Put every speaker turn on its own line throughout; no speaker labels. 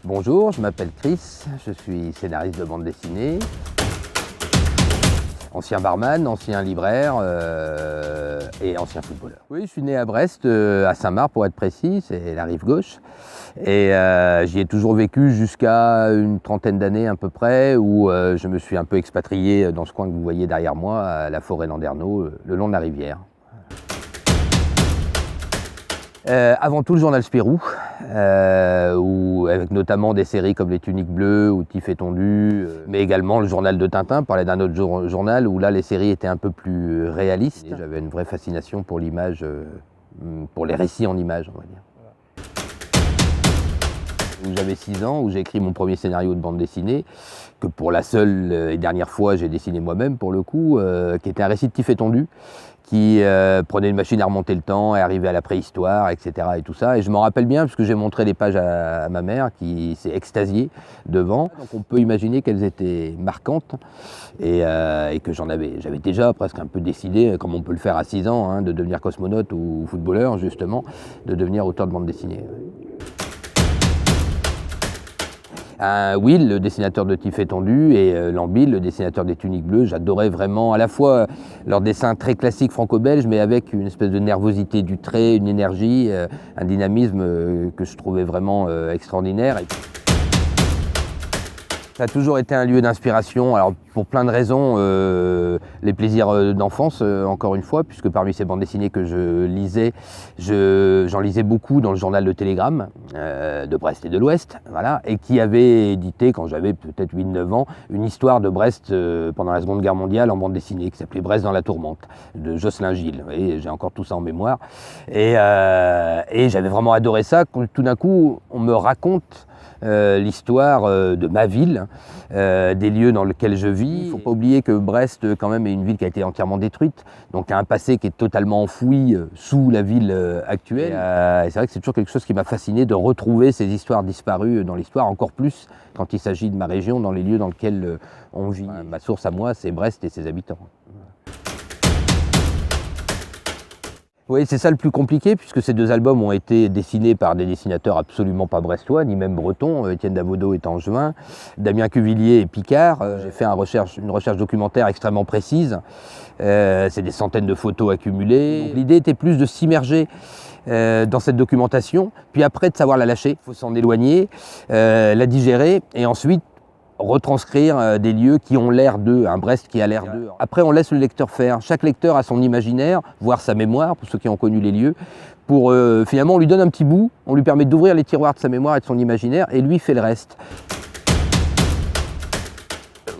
Bonjour, je m'appelle Chris, je suis scénariste de bande dessinée, ancien barman, ancien libraire et ancien footballeur. Oui, je suis né à Brest, à Saint-Marc pour être précis, c'est la rive gauche. Et j'y ai toujours vécu jusqu'à une trentaine d'années à peu près, où je me suis un peu expatrié dans ce coin que vous voyez derrière moi, à la forêt Landerneau, le long de la rivière. Avant tout le journal Spirou, avec notamment des séries comme Les Tuniques Bleues ou Tif et Tondu, mais également le journal de Tintin, parlait d'un autre journal où là les séries étaient un peu plus réalistes. J'avais une vraie fascination pour l'image, pour les récits en images, on va dire. J'avais 6 ans, où j'ai écrit mon premier scénario de bande dessinée, que pour la seule et dernière fois j'ai dessiné moi-même pour le coup, qui était un récit de Tif et Tondu, qui prenait une machine à remonter le temps et arrivait à la préhistoire, etc. et tout ça. Et je m'en rappelle bien parce que j'ai montré les pages à ma mère qui s'est extasiée devant. Donc on peut imaginer qu'elles étaient marquantes et que j'avais déjà presque un peu décidé, comme on peut le faire à 6 ans, de devenir cosmonaute ou footballeur justement, de devenir auteur de bande dessinée. Will, le dessinateur de Tif et Tondu, et Lambil, le dessinateur des Tuniques Bleues, j'adorais vraiment à la fois leurs dessins très classiques franco-belges, mais avec une espèce de nervosité du trait, une énergie, un dynamisme que je trouvais vraiment extraordinaire. Ça a toujours été un lieu d'inspiration, alors pour plein de raisons, les plaisirs d'enfance, encore une fois, puisque parmi ces bandes dessinées que je lisais, j'en lisais beaucoup dans le journal Le Télégramme, de Brest et de l'Ouest, voilà, et qui avait édité, quand j'avais peut-être 8-9 ans, une histoire de Brest pendant la Seconde Guerre mondiale en bande dessinée, qui s'appelait Brest dans la tourmente, de Jocelyn Gilles. Vous voyez, j'ai encore tout ça en mémoire. Et j'avais vraiment adoré ça, quand tout d'un coup, on me raconte l'histoire de ma ville, des lieux dans lesquels je vis. Il ne faut pas oublier que Brest, quand même, est une ville qui a été entièrement détruite, donc a un passé qui est totalement enfoui sous la ville actuelle. Et c'est vrai que c'est toujours quelque chose qui m'a fasciné de retrouver ces histoires disparues dans l'histoire, encore plus quand il s'agit de ma région, dans les lieux dans lesquels on vit. Ma source à moi, c'est Brest et ses habitants. Oui, c'est ça le plus compliqué, puisque ces 2 albums ont été dessinés par des dessinateurs absolument pas brestois, ni même bretons. Étienne Davodo est angevin, Damien Cuvillier est picard. J'ai fait une recherche documentaire extrêmement précise. C'est des centaines de photos accumulées. L'idée était plus de s'immerger dans cette documentation, puis après de savoir la lâcher. Il faut s'en éloigner, la digérer, et ensuite retranscrire des lieux qui ont l'air d'eux, un Brest qui a l'air d'eux. Après, on laisse le lecteur faire. Chaque lecteur a son imaginaire, voire sa mémoire, pour ceux qui ont connu les lieux. Pour finalement, on lui donne un petit bout, on lui permet d'ouvrir les tiroirs de sa mémoire et de son imaginaire, et lui fait le reste.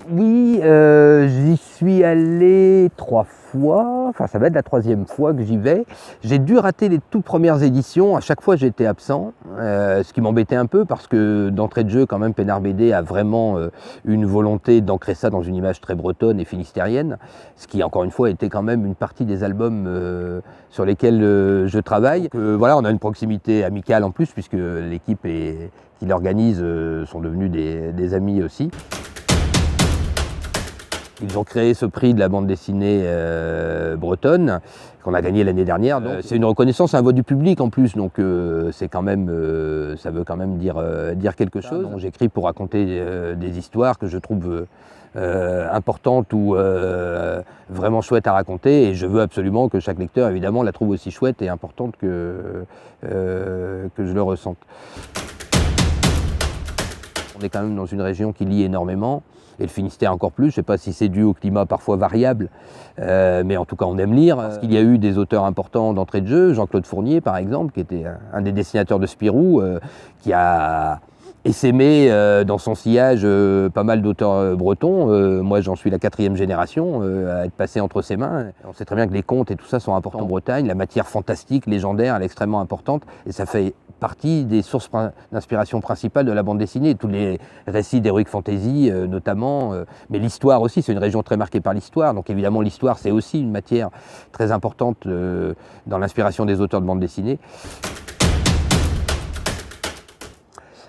Oui, j'y suis allé 3 fois, enfin ça va être la 3e fois que j'y vais. J'ai dû rater les toutes premières éditions, à chaque fois j'étais absent, ce qui m'embêtait un peu parce que d'entrée de jeu quand même Pénard BD a vraiment une volonté d'ancrer ça dans une image très bretonne et finistérienne, ce qui encore une fois était quand même une partie des albums sur lesquels je travaille. Donc, voilà, on a une proximité amicale en plus puisque l'équipe qui l'organise sont devenus des amis aussi. Ils ont créé ce prix de la bande dessinée bretonne qu'on a gagné l'année dernière. C'est une reconnaissance, un vote du public en plus, donc c'est quand même, ça veut quand même dire quelque chose. J'écris pour raconter des histoires que je trouve importantes ou vraiment chouettes à raconter, et je veux absolument que chaque lecteur évidemment la trouve aussi chouette et importante que je le ressente. On est quand même dans une région qui lie énormément, et le Finistère encore plus. Je ne sais pas si c'est dû au climat parfois variable, mais en tout cas on aime lire. Parce qu'il y a eu des auteurs importants d'entrée de jeu, Jean-Claude Fournier par exemple, qui était un des dessinateurs de Spirou, qui a essaimé dans son sillage pas mal d'auteurs bretons. Moi j'en suis la 4e génération à être passé entre ses mains. On sait très bien que les contes et tout ça sont importants en Bretagne, la matière fantastique, légendaire, elle est extrêmement importante, et ça fait partie des sources d'inspiration principales de la bande dessinée, tous les récits d'heroic fantasy notamment, mais l'histoire aussi, c'est une région très marquée par l'histoire, donc évidemment l'histoire c'est aussi une matière très importante dans l'inspiration des auteurs de bande dessinée.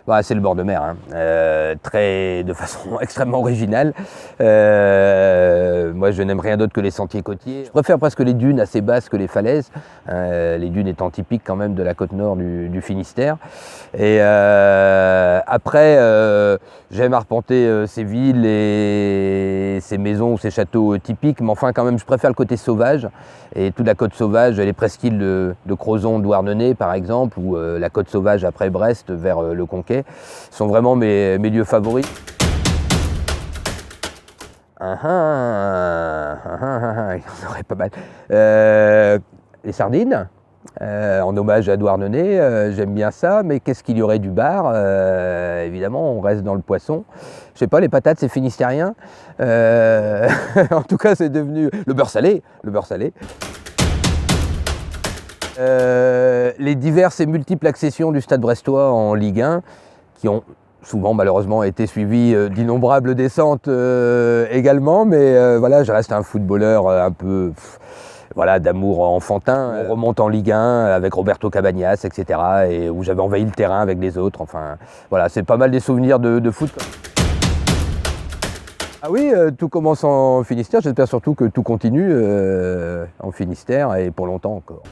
Bah, c'est le bord de mer, hein. De façon extrêmement originale. Moi, je n'aime rien d'autre que les sentiers côtiers. Je préfère presque les dunes assez basses que les falaises, les dunes étant typiques quand même de la côte nord du Finistère. Et après, j'aime arpenter ces villes et ces maisons ou ces châteaux typiques, mais enfin quand même, je préfère le côté sauvage. Et toute la côte sauvage, les presqu'îles de Crozon, Douarnenez par exemple, ou la côte sauvage après Brest vers le Conquet, sont vraiment mes lieux favoris. Il y en aurait pas mal. Les sardines, en hommage à Douarnenez, j'aime bien ça, mais qu'est-ce qu'il y aurait du bar? Évidemment, on reste dans le poisson. Je sais pas, les patates, c'est finistérien. En tout cas, c'est devenu le beurre salé. Le beurre salé. Les diverses et multiples accessions du Stade brestois en Ligue 1, qui ont souvent malheureusement été suivies d'innombrables descentes également, mais voilà, je reste un footballeur un peu voilà, d'amour enfantin. On remonte en Ligue 1 avec Roberto Cabagnas, etc., et où j'avais envahi le terrain avec les autres. Enfin, voilà, c'est pas mal des souvenirs de foot. Ah oui, tout commence en Finistère. J'espère surtout que tout continue en Finistère et pour longtemps encore.